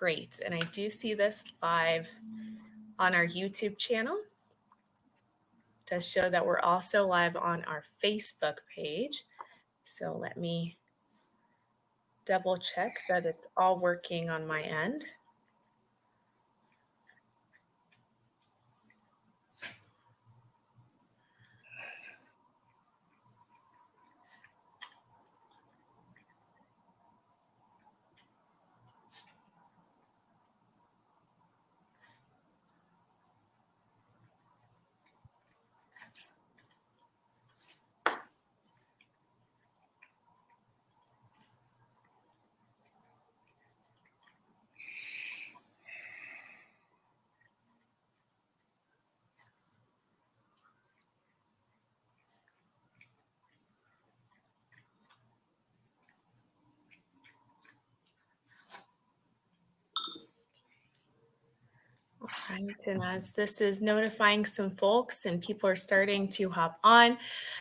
Great. And I do see this live on our YouTube channel. It does show that we're also live on our Facebook page. So let me double check that it's all working on my end. All right, and as this is notifying some folks and people are starting to hop on,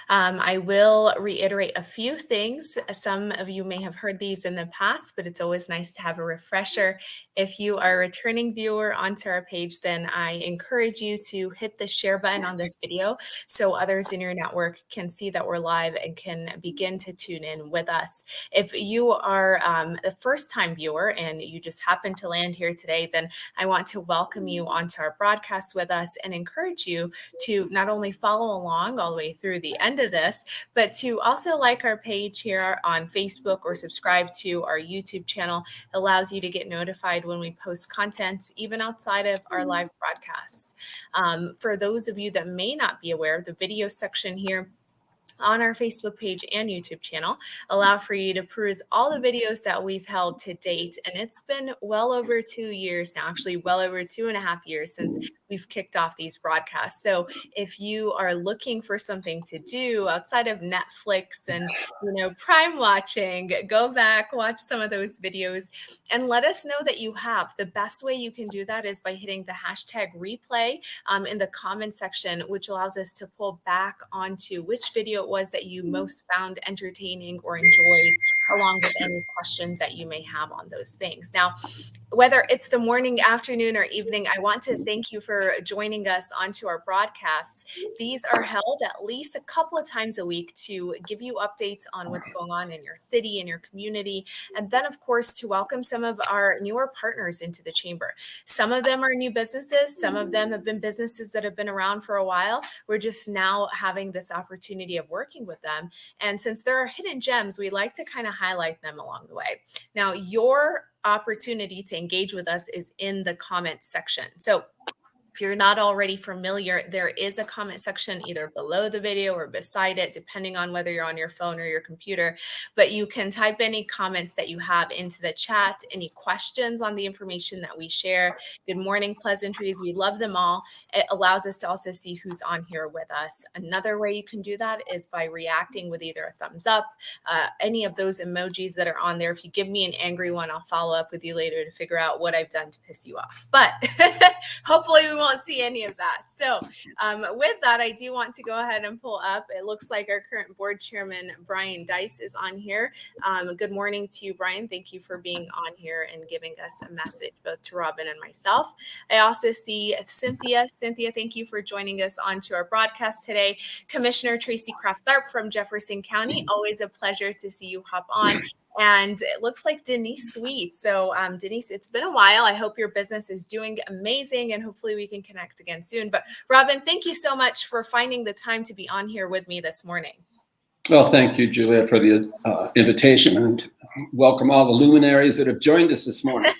I will reiterate a few things. Some of you may have heard these in the past, but it's always nice to have a refresher. If you are a returning viewer onto our page, then I encourage you to hit the share button on this video so others in your network can see that we're live and can begin to tune in with us. If you are a first-time viewer and you just happen to land here today, then I want to welcome you onto our broadcast with us and encourage you to not only follow along all the way through the end of this, but to also like our page here on Facebook or subscribe to our YouTube channel. It allows you to get notified when we post content, even outside of our live broadcasts. For those of you that may not be aware, the video section here on our Facebook page and YouTube channel allow for you to peruse all the videos that we've held to date. And it's been well over 2 years now, actually well over 2.5 years since we've kicked off these broadcasts. So if you are looking for something to do outside of Netflix and Prime watching, go back, watch some of those videos, and let us know that you have. The best way you can do that is by hitting the hashtag replay in the comment section, which allows us to pull back onto which video it was that you most found entertaining or enjoyed, along with any questions that you may have on those things. Now, whether it's the morning, afternoon, or evening, I want to thank you for joining us onto our broadcasts. These are held at least a couple of times a week to give you updates on what's going on in your city, in your community, and then, of course, to welcome some of our newer partners into the chamber. Some of them are new businesses. Some of them have been businesses that have been around for a while. We're just now having this opportunity of working with them. And since there are hidden gems, we like to kind of highlight them along the way. Now, your opportunity to engage with us is in the comments section. So if you're not already familiar, there is a comment section either below the video or beside it, depending on whether you're on your phone or your computer. But you can type any comments that you have into the chat, any questions on the information that we share. Good morning pleasantries. We love them all. It allows us to also see who's on here with us. Another way you can do that is by reacting with either a thumbs up, any of those emojis that are on there. If you give me an angry one, I'll follow up with you later to figure out what I've done to piss you off. But hopefully we won't see any of that. So with that, I do want to go ahead and pull up. It looks like our current board chairman, Brian Dice, is on here. Good morning to you, Brian. Thank you for being on here and giving us a message, both to Robin and myself. I also see Cynthia. Cynthia, thank you for joining us onto our broadcast today. Commissioner Tracy Kraft-Tharp from Jefferson County. Always a pleasure to see you hop on. And it looks like Denise Sweet. So Denise, it's been a while. I hope your business is doing amazing and hopefully we can connect again soon. But Robin, thank you so much for finding the time to be on here with me this morning. Well, thank you, Juliet, for the invitation, and welcome all the luminaries that have joined us this morning.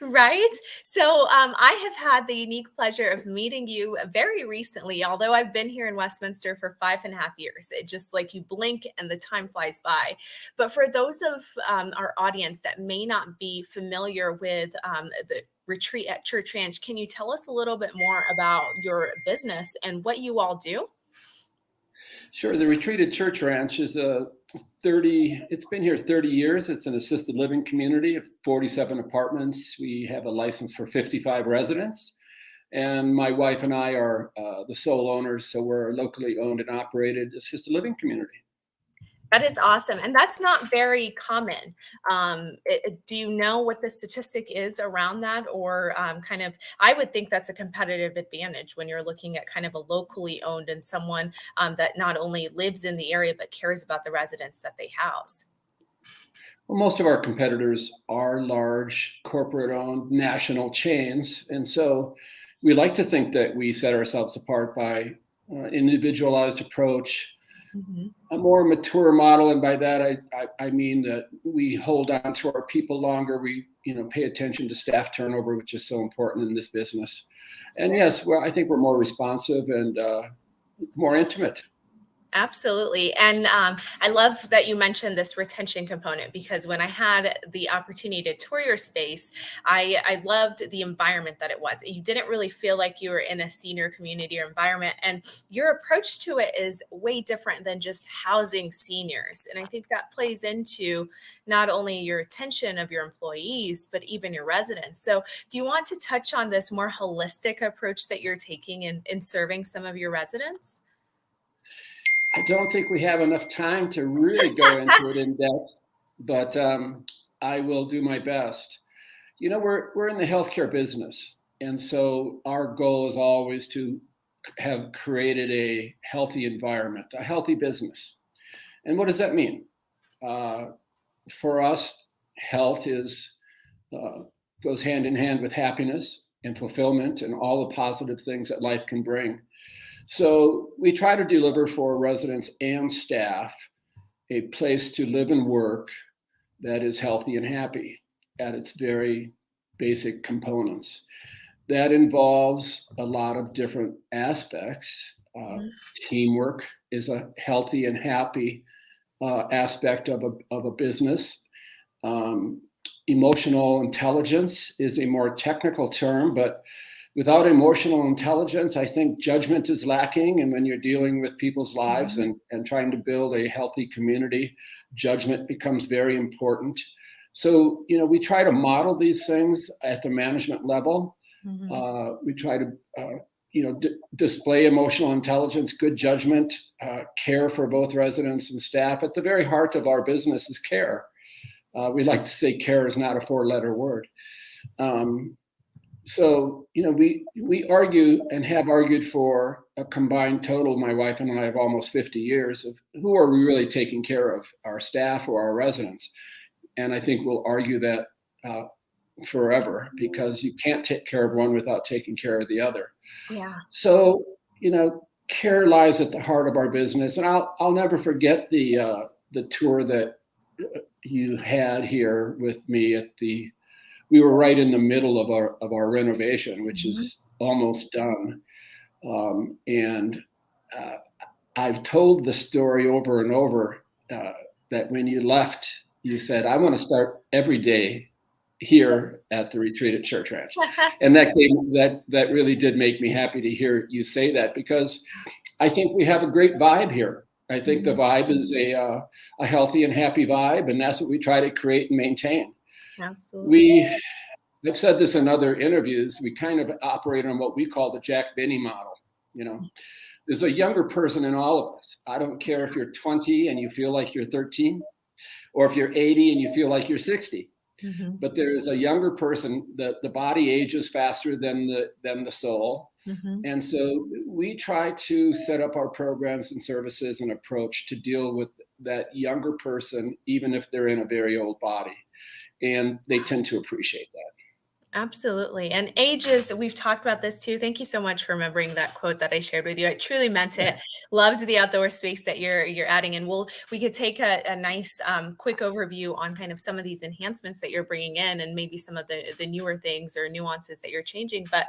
Right? So I have had the unique pleasure of meeting you very recently, although I've been here in Westminster for 5.5 years. It just like you blink and the time flies by. But for those of our audience that may not be familiar with the retreat at Church Ranch, can you tell us a little bit more about your business and what you all do? Sure. The Retreat at Church Ranch is it's been here 30 years. It's an assisted living community of 47 apartments. We have a license for 55 residents. And my wife and I are the sole owners. So we're a locally owned and operated assisted living community. That is awesome, and that's not very common. Do you know what the statistic is around that, or kind of? I would think that's a competitive advantage when you're looking at kind of a locally owned and someone that not only lives in the area but cares about the residents that they house. Well, most of our competitors are large corporate owned national chains. And so we like to think that we set ourselves apart by individualized approach, Mhm. a more mature model. And by that, I mean that we hold on to our people longer. We, pay attention to staff turnover, which is so important in this business. And yes, well, I think we're more responsive and more intimate. Absolutely. And I love that you mentioned this retention component because when I had the opportunity to tour your space, I loved the environment that it was. You didn't really feel like you were in a senior community or environment. And your approach to it is way different than just housing seniors. And I think that plays into not only your retention of your employees, but even your residents. So, do you want to touch on this more holistic approach that you're taking in serving some of your residents? I don't think we have enough time to really go into it in depth, but I will do my best. We're in the healthcare business, and so our goal is always to have created a healthy environment, a healthy business. And what does that mean? Uh, for us, health is uh, goes hand in hand with happiness and fulfillment and all the positive things that life can bring. So we try to deliver for residents and staff a place to live and work that is healthy and happy at its very basic components. That involves a lot of different aspects. Mhm. Teamwork is a healthy and happy aspect of a business. Um, Emotional intelligence is a more technical term, but without emotional intelligence, I think judgment is lacking. And when you're dealing with people's lives Mhm. and trying to build a healthy community, judgment becomes very important. So, we try to model these things at the management level. Mhm. We try to, display emotional intelligence, good judgment, care for both residents and staff. At the very heart of our business is care. We like to say care is not a four-letter word. Um, so, we argue and have argued for a combined total, my wife and I, of almost 50 years of who are we really taking care of, our staff or our residents? And I think we'll argue that uh, forever because you can't take care of one without taking care of the other. Yeah. So, care lies at the heart of our business. And I'll never forget the tour that you had here with me at the we were right in the middle of our renovation, which Mhm. is almost done. And uh, I've told the story over and over that when you left, you said, "I want to start every day here at the retreat at Church Ranch," and that really did make me happy to hear you say that because I think we have a great vibe here. I think the Mhm. vibe is a healthy and happy vibe, and that's what we try to create and maintain. Absolutely. We I've said this in other interviews. We kind of operate on what we call the Jack Benny model. You know, there's a younger person in all of us. I don't care if you're 20 and you feel like you're 13, or if you're 80 and you feel like you're 60. Mhm. But there is a younger person that the body ages faster than the soul. Mhm. And so we try to set up our programs and services and approach to deal with that younger person, even if they're in a very old body. And they tend to appreciate that. Absolutely. And ages, we've talked about this too. Thank you so much for remembering that quote that I shared with you. I truly meant it. Loved the outdoor space that you're adding. And we could take a nice quick overview on kind of some of these enhancements that you're bringing in and maybe some of the newer things or nuances that you're changing. But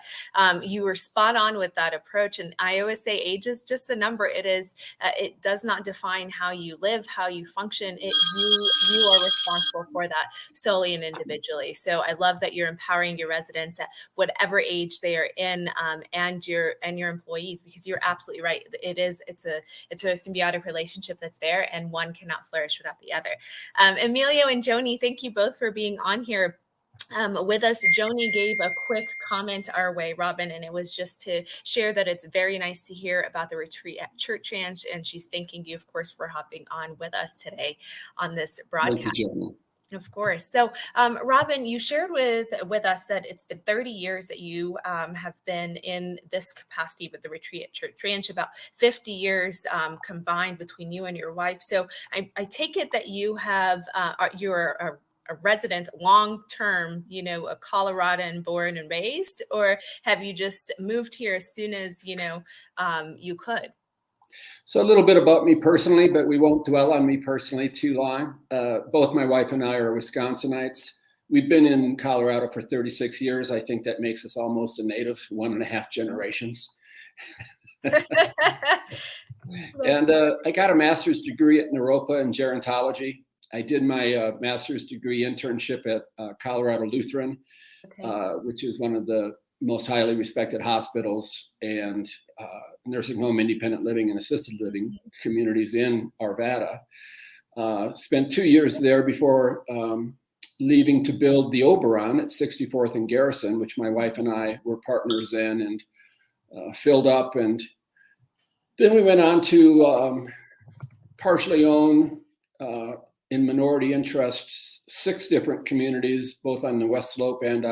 you were spot on with that approach. And I always say age is just a number. It does not define how you live, how you function. You are responsible for that solely and individually. So I love that you're empowering your residents at whatever age they are in, and your employees, because you're absolutely right. It's a symbiotic relationship that's there, and one cannot flourish without the other. Emilio and Joni, thank you both for being on here. with us. Joni gave a quick comment our way, Robin, and it was just to share that it's very nice to hear about the retreat at Church Ranch. And she's thanking you, of course, for hopping on with us today on this Thank you, broadcast. Jeremy. Of course. So, Robin, you shared with us that it's been 30 years that you have been in this capacity with the retreat at Church Ranch, about 50 years combined between you and your wife. So, I take it that you're a resident long term, a Coloradan born and raised, or have you just moved here as soon as you could? So a little bit about me personally, but we won't dwell on me personally too long. Both my wife and I are Wisconsinites. We've been in Colorado for 36 years. I think that makes us almost a native, 1.5 generations. And I got a master's degree at Naropa in gerontology. I did my master's degree internship at Colorado Lutheran, Okay. which is one of the most highly respected hospitals and nursing home, independent living, and assisted living communities in Arvada. Spent 2 years there before leaving to build the Oberon at 64th and Garrison, which my wife and I were partners in and filled up. And then we went on to partially own in minority interests 6 different communities, both on the West Slope and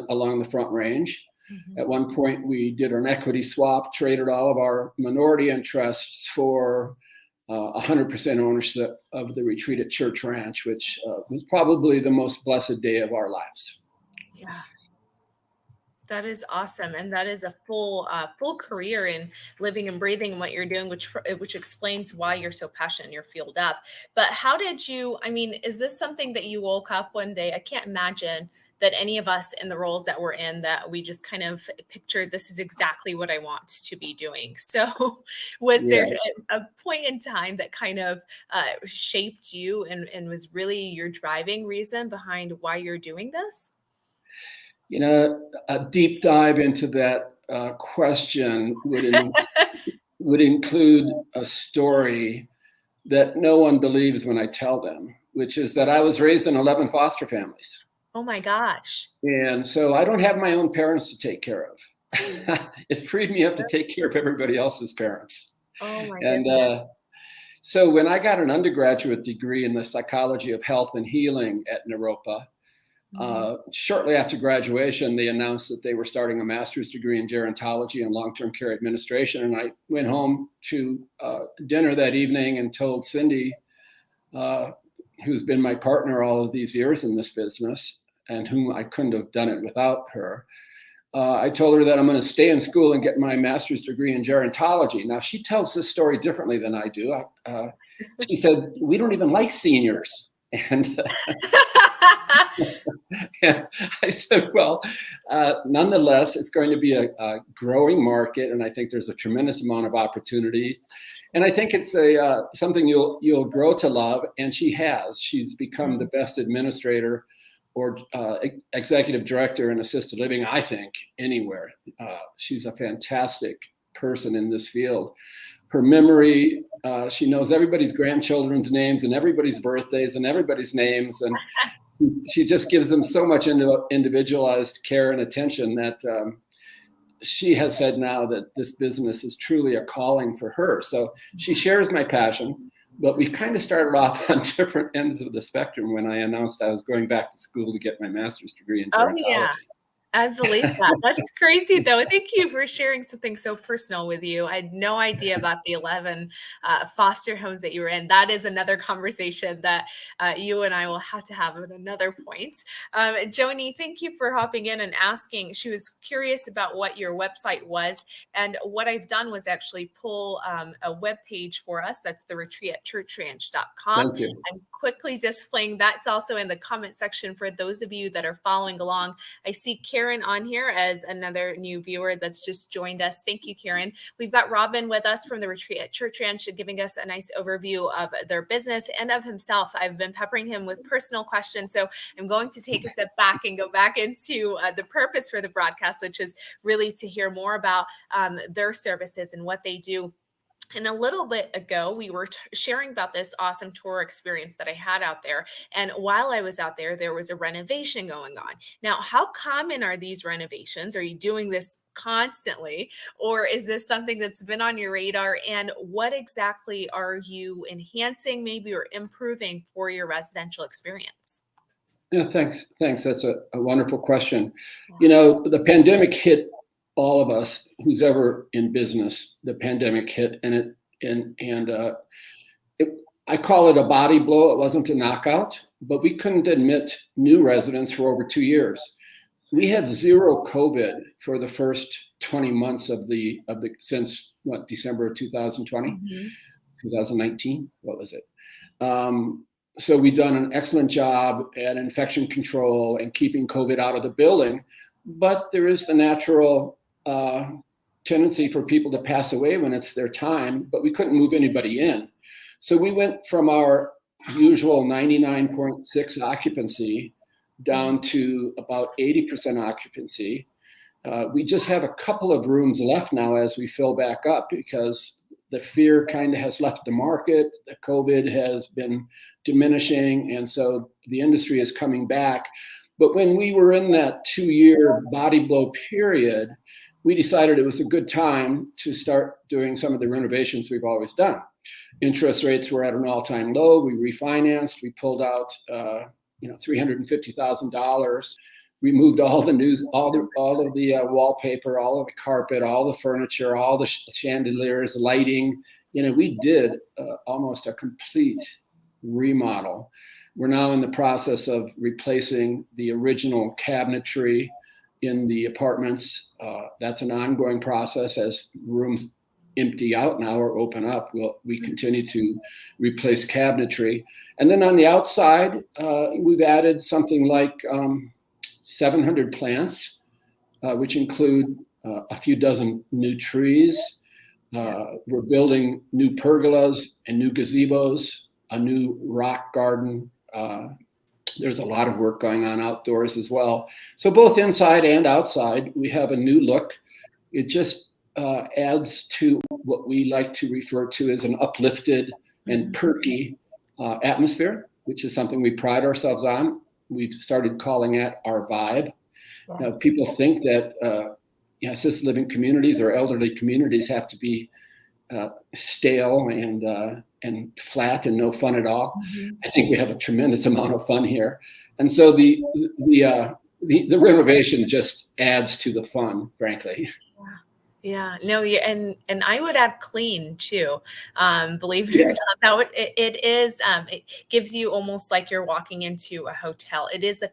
along the Front Range. Mhm. At one point, we did an equity swap, traded all of our minority interests for 100% ownership of the retreat at Church Ranch, which was probably the most blessed day of our lives. Yeah. That is awesome, and that is a full career in living and breathing and what you're doing, which explains why you're so passionate. You're fueled up. But how did you? I mean, is this something that you woke up one day? I can't imagine that any of us in the roles that we're in that we just kind of pictured this is exactly what I want to be doing. So, was there Yes. a point in time that kind of shaped you and was really your driving reason behind why you're doing this? You know, a deep dive into that question would include a story that no one believes when I tell them, which is that I was raised in 11 foster families. Oh my gosh. And so I don't have my own parents to take care of. It freed me up to take care of everybody else's parents. Oh my And goodness. so when I got an undergraduate degree in the psychology of health and healing at Naropa, Mhm. shortly after graduation, they announced that they were starting a master's degree in gerontology and long-term care administration. And I went home to dinner that evening and told Cindy, who's been my partner all of these years in this business and whom I couldn't have done it without her. I told her that I'm going to stay in school and get my master's degree in gerontology. Now, she tells this story differently than I do. She said, "We don't even like seniors." And and I said, well, nonetheless, it's going to be a growing market, and I think there's a tremendous amount of opportunity. And I think it's something you'll grow to love, and she has. She's become the Mm. best administrator or executive director in assisted living, I think, anywhere. She's a fantastic person in this field. Her memory, she knows everybody's grandchildren's names and everybody's birthdays and everybody's names, and she just gives them so much individualized care and attention that she has said now that this business is truly a calling for her. So she shares my passion, but we kind of started off on different ends of the spectrum when I announced I was going back to school to get my master's degree in Oh, yeah. gerontology. I believe that. That's crazy, though. Thank you for sharing something so personal with you. I had no idea about the 11 foster homes that you were in. That is another conversation that you and I will have to have at another point. Joni, thank you for hopping in and asking. She was curious about what your website was. And what I've done was actually pull a web page for us. That's the retreat at churchranch.com. Thank you. I'm quickly displaying that's also in the comment section for those of you that are following along. I see Karen on here as another new viewer that's just joined us. Thank you, Karen. We've got Robin with us from the retreat at Church Ranch, giving us a nice overview of their business and of himself. I've been peppering him with personal questions, so I'm going to take a step back and go back into the purpose for the broadcast, which is really to hear more about their services and what they do And a little bit ago, we were sharing about this awesome tour experience that I had out there. And while I was out there, there was a renovation going on. Now, how common are these renovations? Are you doing this constantly, or is this something that's been on your radar? And what exactly are you enhancing, maybe, or improving for your residential experience? Yeah, thanks. Thanks. That's a wonderful question. Yeah. The pandemic hit all of us who's ever in business. The pandemic hit, and it, I call it a body blow. It wasn't a knockout, but we couldn't admit new residents for over 2 years. We had zero COVID for the first 20 months of the since what, December of 2020, Mhm. 2019. What was it? So we've done an excellent job at infection control and keeping COVID out of the building, but there is the natural tendency for people to pass away when it's their time, but we couldn't move anybody in. So we went from our usual 99.6 occupancy down to about 80% occupancy. We just have a couple of rooms left now as we fill back up because the fear kind of has left the market. The COVID has been diminishing, and so the industry is coming back. But when we were in that 2-year body blow period, we decided it was a good time to start doing some of the renovations we've always done. Interest rates were at an all-time low. We refinanced. We pulled out, $350,000. We moved all the news, all of the wallpaper, all of the carpet, all the furniture, all the chandeliers, lighting. We did almost a complete remodel. We're now in the process of replacing the original cabinetry in the apartments. That's an ongoing process as rooms empty out now or open up. We continue to replace cabinetry. And then on the outside, we've added something like 700 plants, which include a few dozen new trees. We're building new pergolas and new gazebos, a new rock garden. There's a lot of work going on outdoors as well. So both inside and outside, we have a new look. It just adds to what we like to refer to as an uplifted and perky atmosphere, which is something we pride ourselves on. We've started calling it our vibe. Yes. People think that assisted living communities or elderly communities have to be stale and flat and no fun at all. Mhm. I think we have a tremendous amount of fun here, and so the renovation just adds to the fun, frankly. Yeah, no, yeah, and I would add clean too. Believe it or Yes. not, that it is. It gives you almost like you're walking into a hotel. It is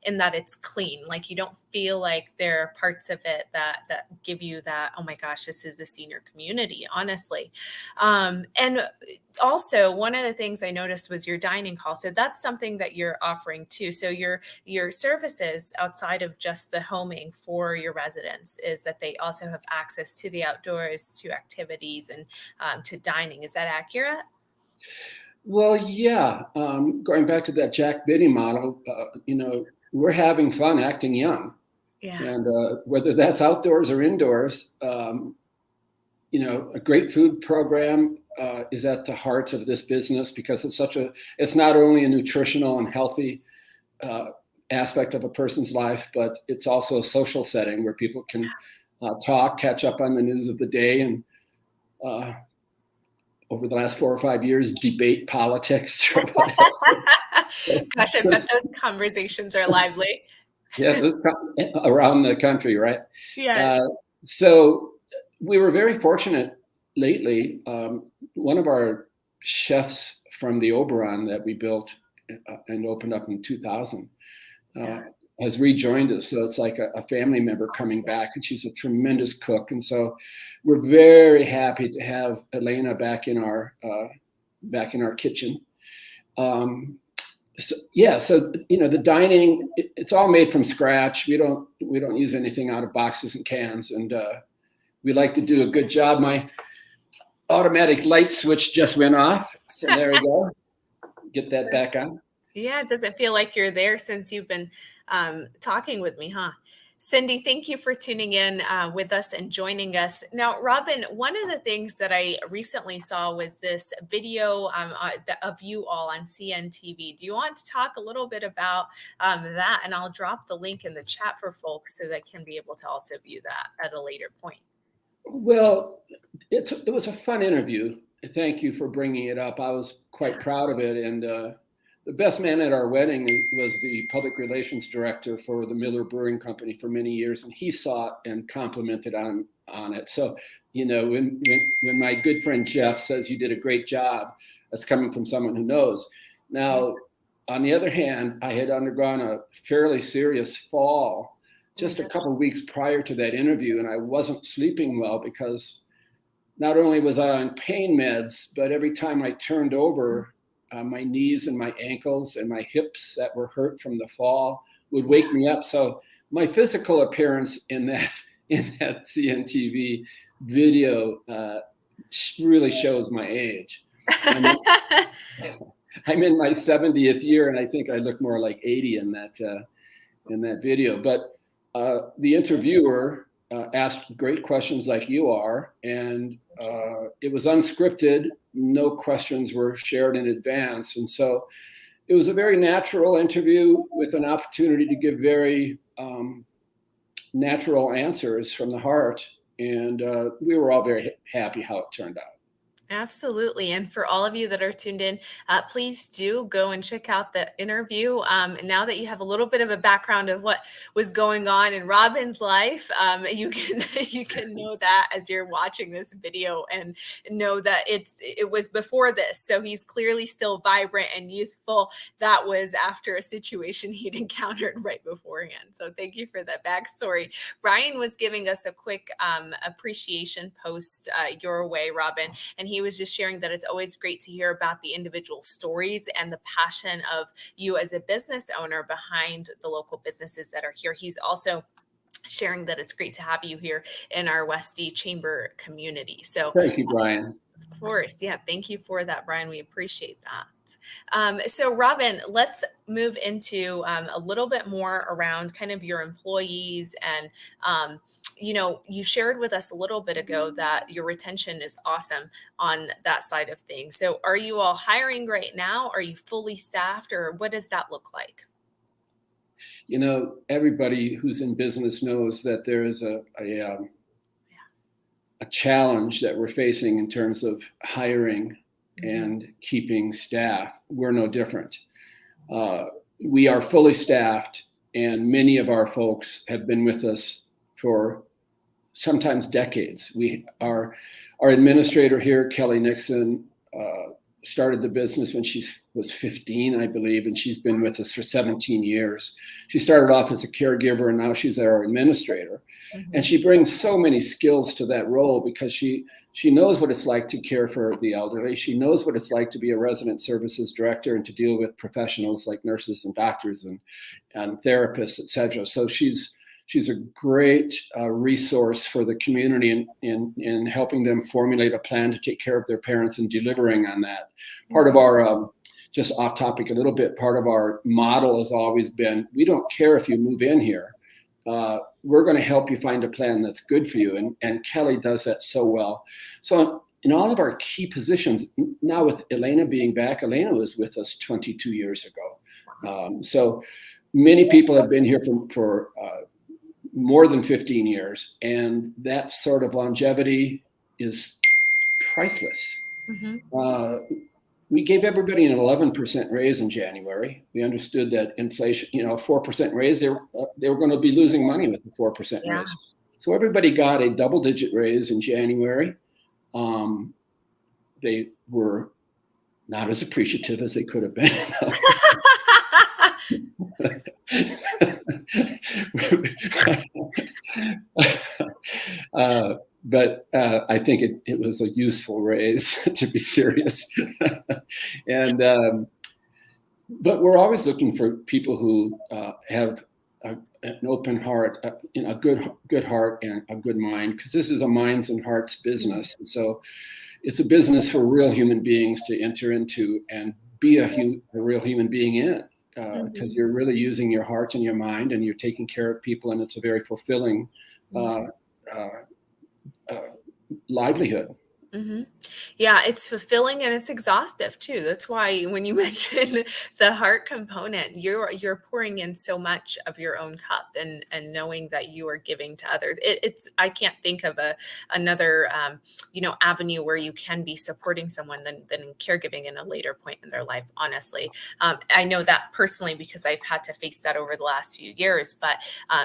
in that it's clean. Like you don't feel like there are parts of it that give you that. Oh my gosh, this is a senior community. Honestly, and also one of the things I noticed was your dining hall. So that's something that you're offering too. So your services outside of just the homing for your residents is that they also have access to the outdoors, to activities, and to dining. Is that accurate? Well, yeah. Going back to that Jack Biddy model, we're having fun acting young, Yeah. and whether that's outdoors or indoors, a great food program is at the heart of this business because it's not only a nutritional and healthy aspect of a person's life, but it's also a social setting where people can talk, catch up on the news of the day, and over the last 4 or 5 years, debate politics or whatever. Gosh, I bet those conversations are lively. Yeah, around the country, right? Yes. Uh, so we were very fortunate lately. One of our chefs from the Oberon that we built and opened up in 2000 Yeah. has rejoined us. So it's like a family member coming back, and she's a tremendous cook. And so we're very happy to have Elena back in our kitchen. So the dining, it's all made from scratch. We don't use anything out of boxes and cans, and we like to do a good job. My automatic light switch just went off, so there we go. Get that back on. Yeah, it doesn't feel like you're there since you've been talking with me, huh? Cindy, thank you for tuning in with us and joining us. Now, Robin, one of the things that I recently saw was this video of you all on CNTV. Do you want to talk a little bit about that? And I'll drop the link in the chat for folks so they can be able to also view that at a later point. Well, it was a fun interview. Thank you for bringing it up. I was quite proud of it. And the best man at our wedding was the public relations director for the Miller Brewing Company for many years, and he saw it and complimented on it. So, when my good friend Jeff says you did a great job, that's coming from someone who knows. Now, on the other hand, I had undergone a fairly serious fall just a couple of weeks prior to that interview, and I wasn't sleeping well because not only was I on pain meds, but every time I turned over, my knees and my ankles and my hips that were hurt from the fall would wake me up. So my physical appearance in that CNTV video really shows my age. I'm in my 70th year, and I think I look more like 80 in that video. But the interviewer asked great questions like you are, and it was unscripted. No questions were shared in advance. And so it was a very natural interview with an opportunity to give very natural answers from the heart. And we were all very happy how it turned out. Absolutely. And for all of you that are tuned in, please do go and check out the interview. Now that you have a little bit of a background of what was going on in Robin's life, you can know that as you're watching this video and know that it was before this. So he's clearly still vibrant and youthful. That was after a situation he'd encountered right beforehand. So thank you for that backstory. Brian was giving us a quick appreciation post your way, Robin, and he was just sharing that it's always great to hear about the individual stories and the passion of you as a business owner behind the local businesses that are here. He's also sharing that it's great to have you here in our Westy Chamber community. So thank you, Brian. Of course. Yeah. Thank you for that, Brian. We appreciate that. So Robin, let's move into a little bit more around kind of your employees. And, you shared with us a little bit ago that your retention is awesome on that side of things. So are you all hiring right now? Are you fully staffed, or what does that look like? Everybody who's in business knows that there is a challenge that we're facing in terms of hiring and keeping staff. We're no different. We are fully staffed, and many of our folks have been with us for sometimes decades. Our administrator here, Kelly Nixon, started the business when she was 15, I believe, and she's been with us for 17 years. She started off as a caregiver, and now she's our administrator. And she brings so many skills to that role because she knows what it's like to care for the elderly. She knows what it's like to be a resident services director and to deal with professionals like nurses and doctors and therapists, et cetera. So she's a great resource for the community in helping them formulate a plan to take care of their parents and delivering on that. Part of our, just off topic a little bit, part of our model has always been, we don't care if you move in here. We're going to help you find a plan that's good for you. And Kelly does that so well. So in all of our key positions, now with Elena being back, Elena was with us 22 years ago. So many people have been here for more than 15 years. And that sort of longevity is priceless. We gave everybody an 11% raise in January. We understood that inflation, 4% raise, they were going to be losing money with a 4% raise. So everybody got a double-digit raise in January. They were not as appreciative as they could have been. But I think it was a useful raise, to be serious. And but we're always looking for people who have an open heart, a good heart and a good mind, because this is a minds and hearts business. And so it's a business for real human beings to enter into and be a real human being in. because Mhm. you're really using your heart and your mind, and you're taking care of people, and it's a very fulfilling uh, Mhm. uh, uh, livelihood. Mhm. Yeah, it's fulfilling and it's exhaustive too. That's why when you mention the heart component, you're pouring in so much of your own cup and knowing that you are giving to others. It's I can't think of another avenue where you can be supporting someone than caregiving in a later point in their life. Honestly, I know that personally because I've had to face that over the last few years. But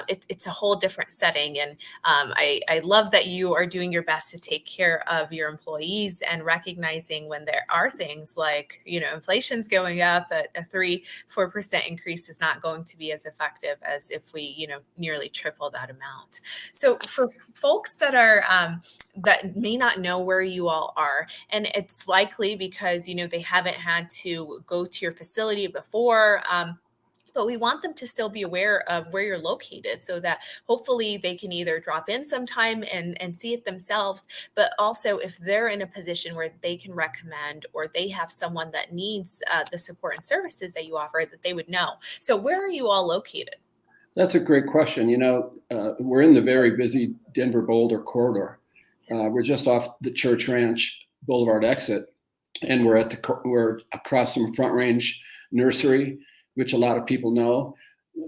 it's a whole different setting, and I love that you are doing your best to take care of your employees and recognizing when there are things like, inflation's going up at a 4% increase is not going to be as effective as if we, nearly triple that amount. So for folks that are, that may not know where you all are, and it's likely because, they haven't had to go to your facility before, but we want them to still be aware of where you're located so that hopefully they can either drop in sometime and see it themselves, but also if they're in a position where they can recommend or they have someone that needs the support and services that you offer, that they would know. So where are you all located? That's a great question. We're in the very busy Denver Boulder corridor. We're just off the Church Ranch Boulevard exit, and we're across from Front Range Nursery, which a lot of people know.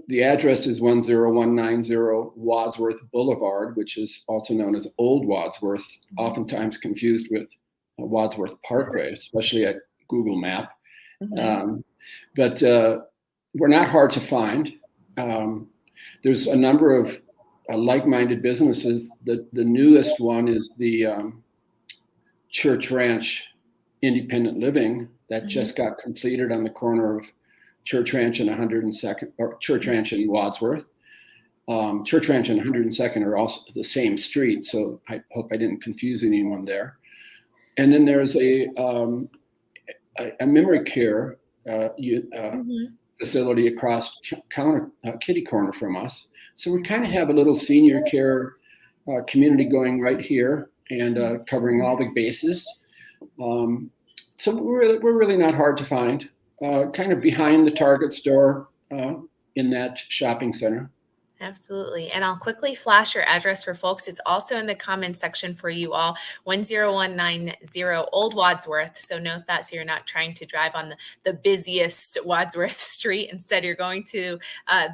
The address is 10190 Wadsworth Boulevard, which is also known as Old Wadsworth, oftentimes confused with Wadsworth Parkway, especially at Google Map. Mhm. Um, but we're not hard to find. Um, there's a number of like-minded businesses. The newest one is the Church Ranch Independent Living that Mhm. just got completed on the corner of Church Ranch and 102nd, or Church Ranch and Wadsworth. Church Ranch and 102nd are also the same street, so I hope I didn't confuse anyone there. And then there's a memory care Mhm. facility across kitty corner from us. So we kind of have a little senior care community going right here and Mhm. covering all the bases. Um, so we're really not hard to find. Kind of behind the Target store in that shopping center. Absolutely. And I'll quickly flash your address for folks. It's also in the comment section for you all, 10190 Old Wadsworth. So note that so you're not trying to drive on the busiest Wadsworth street. Instead, you're going to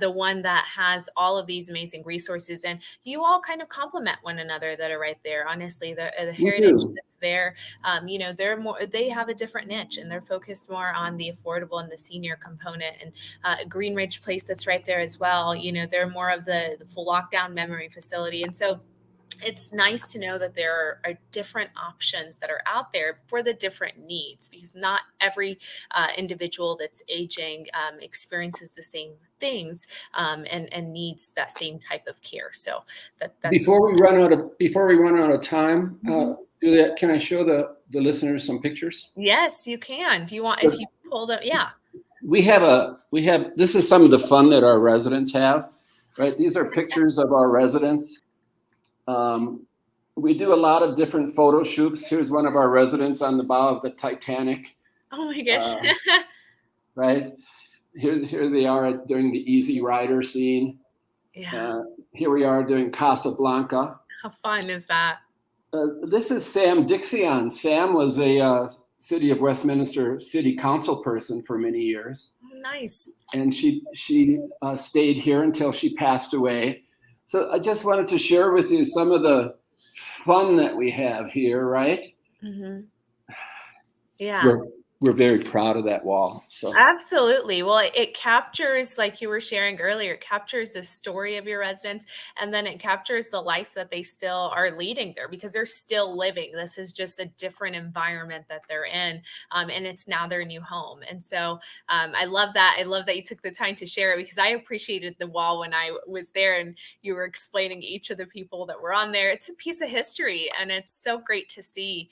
the one that has all of these amazing resources. And you all kind of complement one another that are right there. Honestly, the We heritage do. that's there, they have a different niche and they're focused more on the affordable and the senior component. And Green Ridge Place that's right there as well. They're more of the full lockdown memory facility. And so it's nice to know that there are different options that are out there for the different needs because not every individual that's aging experiences the same things and needs that same type of care. So that's Before we run out of time, Mhm. Juliet, can I show the listeners some pictures? Yes, you can. Do you want if So you pull them? Yeah. we have this is some of the fun that our residents have, right? These are pictures of our residents. Um, we do a lot of different photo shoots. Here's one of our residents on the bow of the Titanic, Oh my gosh. uh, right? Here they are during the Easy Rider scene. Yeah. Uh, Here we are doing Casablanca. How fun is that? This is Sam Dixion. Sam was a City of Westminster City Council person for many years, Oh, nice. and she stayed here until she passed away. So I just wanted to share with you some of the fun that we have here. Right? Hmm. Yeah. We're we're very proud of that wall. So Absolutely. Well, it captures, like you were sharing earlier, it captures the story of your residents, and then it captures the life that they still are leading there because they're still living. This is just a different environment that they're in, and it's now their new home. And so I love that. I love that you took the time to share it because I appreciated the wall when I was there and you were explaining each of the people that were on there. It's a piece of history, and it's so great to see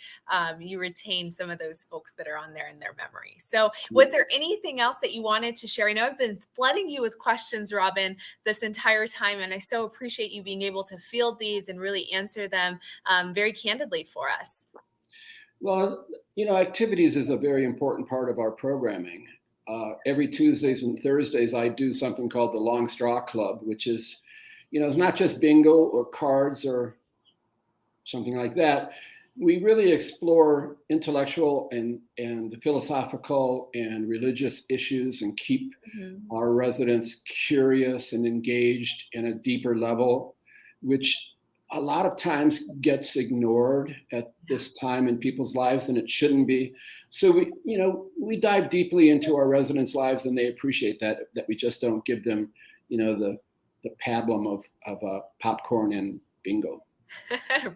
you retain some of those folks that are on there in their memory. So, was there yes. anything else that you wanted to share? I know I've been flooding you with questions, Robin, this entire time, and I so appreciate you being able to field these and really answer them very candidly for us. Well, activities is a very important part of our programming. every Tuesdays and Thursdays, I do something called the Long Straw Club, which is, it's not just bingo or cards or something like that. We really explore intellectual and philosophical and religious issues and keep Mhm. our residents curious and engaged in a deeper level, which a lot of times gets ignored at this time in people's lives, and it shouldn't be. So we dive deeply into our residents' lives, and they appreciate that we just don't give them, the pablum of popcorn and bingo.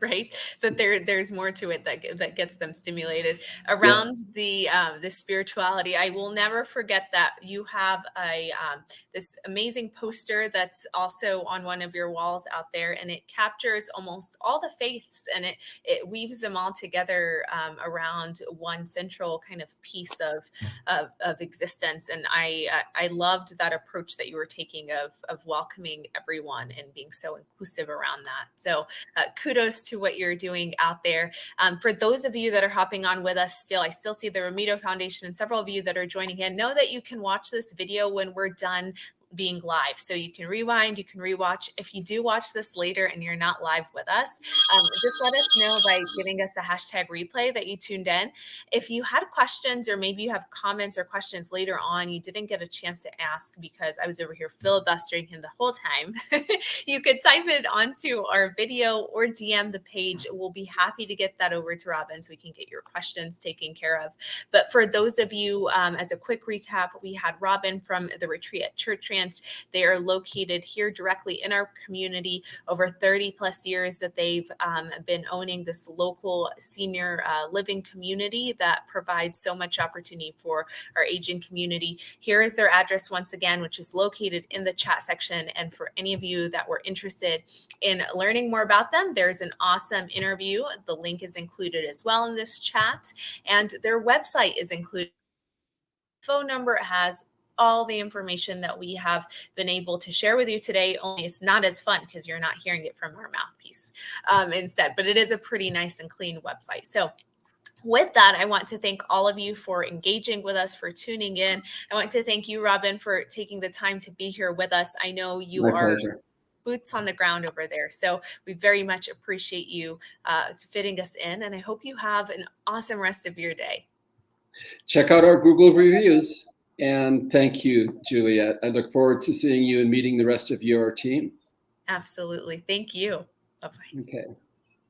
Right, that there's more to it that gets them stimulated around Yes. the spirituality. I will never forget that you have a this amazing poster that's also on one of your walls out there, and it captures almost all the faiths, and it weaves them all together around one central kind of piece of existence. And I loved that approach that you were taking of welcoming everyone and being so inclusive around that. So kudos to what you're doing out there. For those of you that are hopping on with us still, I still see the Ramito Foundation and several of you that are joining in. Know that you can watch this video when we're done being live. So you can rewind, you can rewatch. If you do watch this later and you're not live with us, just let us know by giving us a hashtag replay that you tuned in. If you had questions, or maybe you have comments or questions later on you didn't get a chance to ask because I was over here filibustering him the whole time, you could type it onto our video or DM the page. We'll be happy to get that over to Robin so we can get your questions taken care of. But for those of you, as a quick recap, we had Robin from the Retreat at Church Ranch. They are located here directly in our community. Over 30 plus years that they've been owning this local senior living community that provides so much opportunity for our aging community. Here is their address once again, which is located in the chat section. And for any of you that were interested in learning more about them, there's an awesome interview. The link is included as well in this chat, and their website is included. Phone number has all the information that we have been able to share with you today, only it's not as fun because you're not hearing it from our mouthpiece instead, but it is a pretty nice and clean website. So with that, I want to thank all of you for engaging with us, for tuning in. I want to thank you, Robin, for taking the time to be here with us. I know you My are pleasure. boots on the ground over there. So we very much appreciate you fitting us in, and I hope you have an awesome rest of your day. Check out our Google reviews. And thank you, Juliet. I look forward to seeing you and meeting the rest of your team. Absolutely. Thank you. Bye-bye. Okay.